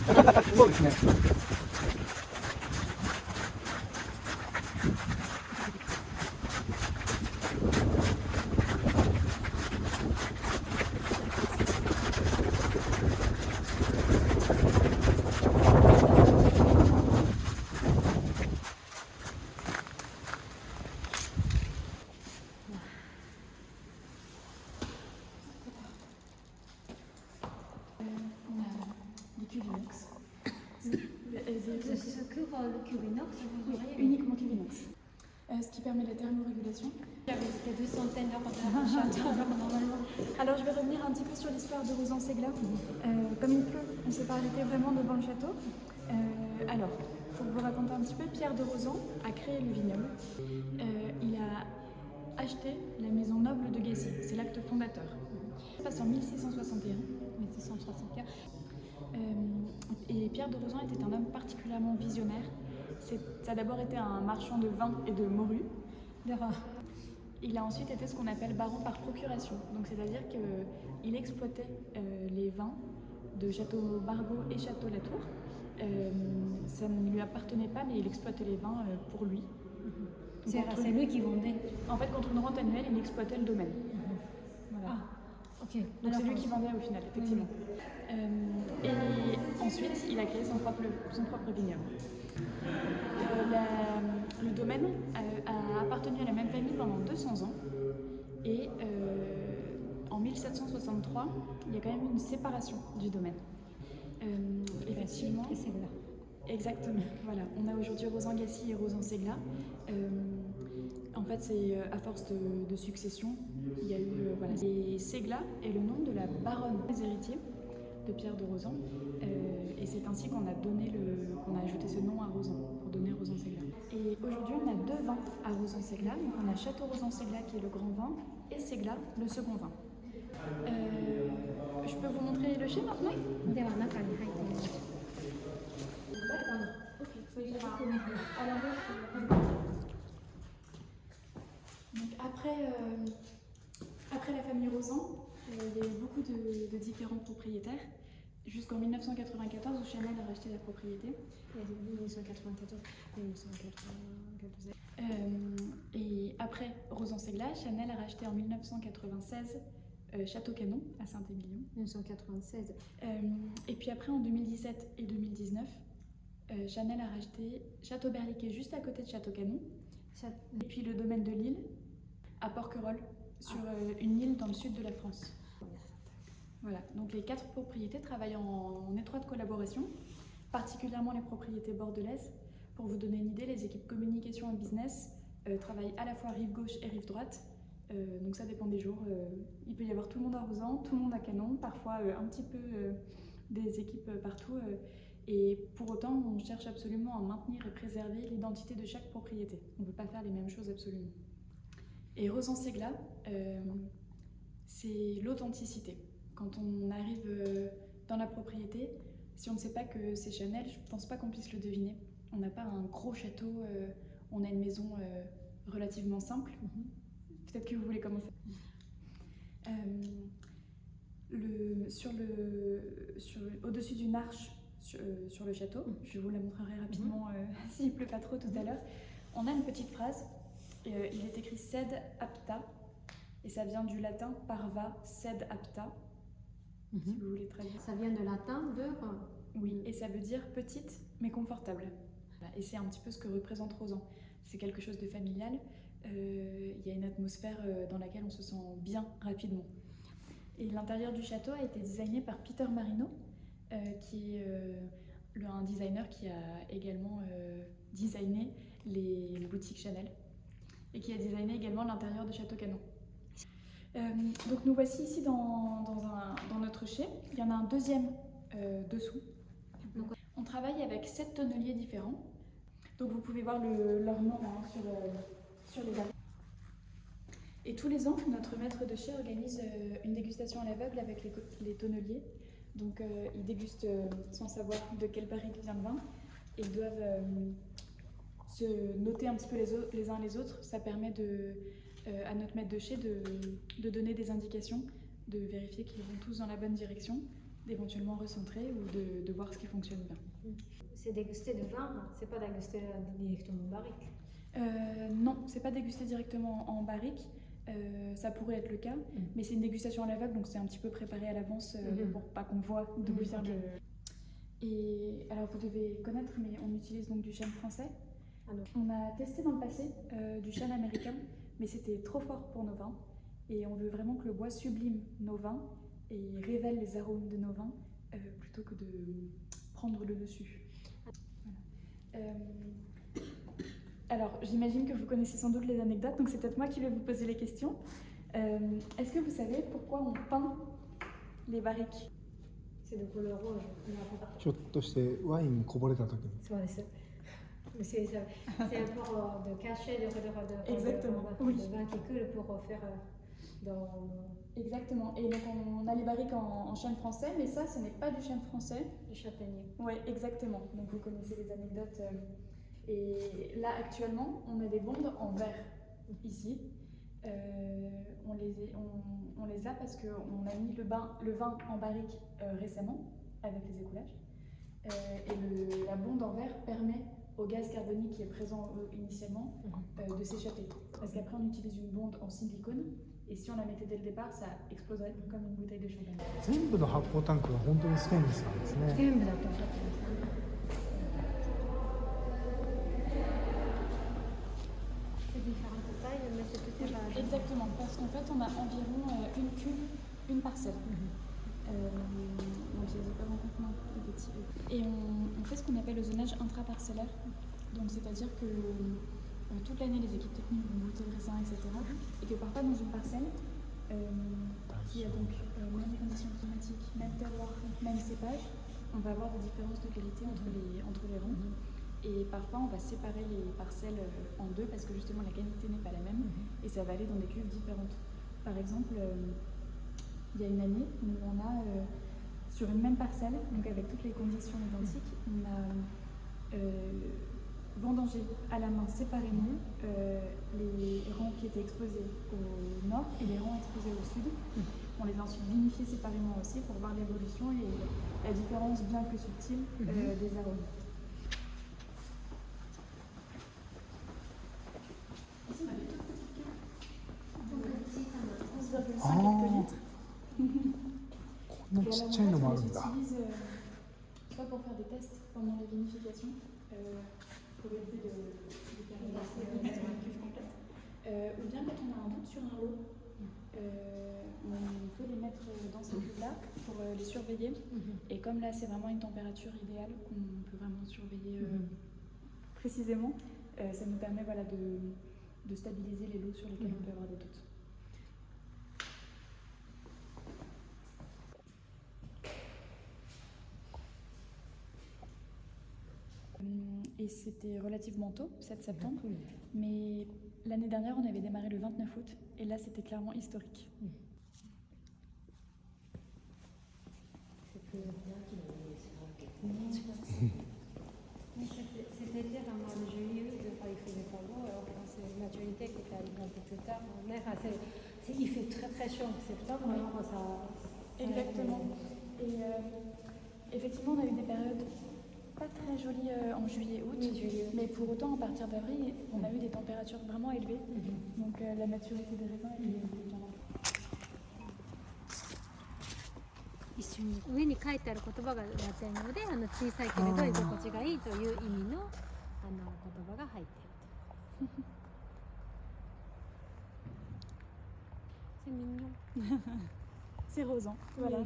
そうですね。On a des cubes inox. Ce que le cube inox, vous Oui, auriez uniquement cube inox. Ce qui permet la thermorégulation. J'avais visité 2 centaines d'heures de château, alors normalement. Alors je vais revenir un petit peu sur l'histoire de Rozan-Ségla. Comme il pleut, on ne s'est pas arrêté vraiment devant le château. Alors, pour vous raconter un petit peu, Pierre de Rozan a créé le vignoble. Il a acheté la maison noble de Gacy, c'est l'acte fondateur. Ça se passe en 1661. 1661. Et Pierre de Rozan était un homme particulièrement visionnaire. Ça a d'abord été un marchand de vin et de morue. Il a ensuite été ce qu'on appelle baron par procuration. Donc c'est-à-dire qu'il exploitait les vins de Château Bargot et Château Latour. Ça ne lui appartenait pas, mais il exploitait les vins pour lui. C'est lui qui vendait. En fait, contre une rente annuelle, il exploitait le domaine. Voilà. Ah, ok. Donc c'est lui qui vendait au final, effectivement. Et ensuite, il a créé son propre vignoble. Le domaine a appartenu à la même famille pendant 200 ans. Et en 1763, il y a quand même eu une séparation du domaine. Effectivement. Et Ségla. Exactement. Voilà. On a aujourd'hui Rozan-Gacy et Rozan-Ségla. En fait, c'est à force de succession, il y a eu voilà. Et Ségla est le nom de la baronne des héritiers de Pierre de Rozan, et c'est ainsi qu'on a ajouté ce nom à Rozan pour donner Rozan-Ségla. Et aujourd'hui, on a 2 vins à Rozan-Ségla. Donc on a Château Rozan-Ségla qui est le grand vin et Ségla le second vin. Je peux vous montrer le chai maintenant? では中に入ってみます。 Donc après la famille Rozan, il y a eu beaucoup de différents propriétaires, jusqu'en 1994 où Chanel a racheté la propriété. 1994, 1994. Et après Rozan-Ségla, Chanel a racheté en 1996 Château-Canon à Saint-Émilion. 1996. Et puis après en 2017 et 2019, Chanel a racheté Château-Berliquet juste à côté de Château-Canon. Et puis le domaine de Lille à Porquerolles, sur une île dans le sud de la France. Voilà, donc les 4 propriétés travaillent en étroite collaboration, particulièrement les propriétés bordelaises. Pour vous donner une idée, les équipes communication et business travaillent à la fois rive gauche et rive droite. Donc ça dépend des jours. Il peut y avoir tout le monde à Rozan, tout le monde à Canon, parfois un petit peu des équipes partout. Et pour autant, on cherche absolument à maintenir et préserver l'identité de chaque propriété. On ne veut pas faire les mêmes choses absolument. Et Rozan-Ségla, c'est l'authenticité. Quand on arrive dans la propriété, si on ne sait pas que c'est Chanel, je ne pense pas qu'on puisse le deviner. On n'a pas un gros château, on a une maison relativement simple. Peut-être que vous voulez commencer. Au-dessus d'une arche sur le château, je vous la montrerai rapidement s'il ne pleut pas trop tout à l'heure, on a une petite phrase. Il est écrit sed apta, et ça vient du latin parva sed apta, si vous voulez traduire. Ça vient de latin, de... Oui, et ça veut dire petite mais confortable. Et c'est un petit peu ce que représente Rozan. C'est quelque chose de familial. Il y a une atmosphère dans laquelle on se sent bien rapidement. Et l'intérieur du château a été designé par Peter Marino, qui est un designer qui a également designé les boutiques Chanel et qui a designé également l'intérieur de Château-Canon. Donc nous voici ici dans notre chai. Il y en a un deuxième dessous. Donc, on travaille avec 7 tonneliers différents. Donc vous pouvez voir leur nom sur les armes. Et tous les ans, notre maître de chai organise une dégustation à l'aveugle avec les tonneliers. Donc ils dégustent sans savoir de quel barrique vient le vin. Et ils doivent se noter un petit peu les uns les autres. Ça permet à notre maître de chai de donner des indications, de vérifier qu'ils vont tous dans la bonne direction. d'éventuellement recentrer ou de voir ce qui fonctionne bien. C'est déguster de vin, c'est pas déguster directement en barrique. Non, c'est pas déguster directement en barrique. Ça pourrait être le cas, mais c'est une dégustation à l'aveugle, donc c'est un petit peu préparé à l'avance pour pas qu'on voit d'où vient le. Et alors vous devez connaître, mais on utilise donc du chêne français. Ah non. On a testé dans le passé du chêne américain, mais c'était trop fort pour nos vins. Et on veut vraiment que le bois sublime nos vins et révèle les arômes de nos vins plutôt que de prendre le dessus. Voilà. Alors, j'imagine que vous connaissez sans doute les anecdotes, donc c'est peut-être moi qui vais vous poser les questions. Est-ce que vous savez pourquoi on peint les barriques? C'est de couleur rouge. ちょっとしてワインこぼれた時に。そうです。C'est pour de cacher Exactement, le oui. vin qui coule pour faire dans. Exactement. Et donc on a les barriques en chêne français, mais ça, ce n'est pas du chêne français. Du châtaignier. Oui, exactement. Donc vous connaissez les anecdotes. Et là, actuellement, on a des bondes en verre ici. On les a parce qu'on a mis le vin en barrique récemment avec les écoulages. Et la bonde en verre permet au gaz carbonique qui est présent initialement de s'échapper. Parce qu'après, on utilise une bonde en silicone. Et si on la mettait dès le départ, ça exploserait comme une bouteille de champagne. 全部の発酵タンクは本当にステンレスなんですね。全部だとおっしゃってますね。C'est différentes tailles, mais c'est tout est Exactement, parce qu'en fait, on a environ une cuve, une parcelle. Donc, je les ai pas rencontrés, non, effectivement. Et on fait ce qu'on appelle le zonage intraparcellaire. Donc, c'est-à-dire que toute l'année, les équipes techniques vont goûter le raisin, etc. Et que parfois, dans une parcelle, qui a donc même conditions climatiques, même terroir, même cépage, on va avoir des différences de qualité entre les rangs. Et parfois, on va séparer les parcelles en deux parce que justement, la qualité n'est pas la même et ça va aller dans des cuves différentes. Par exemple, il y a une année où on a, sur une même parcelle, donc avec toutes les conditions identiques, on a vendangé à la main séparément les rangs qui étaient exposés au nord et les rangs exposés au sud. On les a ensuite vinifiés séparément aussi pour voir l'évolution et la différence bien que subtile des arômes. Ici, on a des toutes petites cuves. 11,5 hectolitres. こんなちっちゃいのもあるんだ。 On les utilise soit pour faire des tests pendant la vinification, pour éviter de faire une cuve complète, ou bien quand on a un doute sur un lot, on peut les mettre dans ces cuves-là pour les surveiller. Et comme là c'est vraiment une température idéale qu'on peut vraiment surveiller précisément, ça nous permet voilà, de stabiliser les lots sur lesquels on peut avoir des doutes. Et c'était relativement tôt, 7 septembre, mais l'année dernière on avait démarré le 29 août et là c'était clairement historique. Cet été, dans le mois de juillet, il faisait pas beau, alors c'est la maturité qui est arrivée un peu plus tard. Il fait très très chaud en septembre, alors ça. Exactement. Et effectivement, on a eu des périodes pas très jolies en juillet-août, mais pour autant, à partir d'avril, on a eu des températures vraiment élevées. Donc la maturité des raisins est bien là. 一緒に上に書いてある言葉がラテン語で小さいけれど居心地がいいという意味の言葉が入っていると。C'est mignon. C'est rosant, voilà.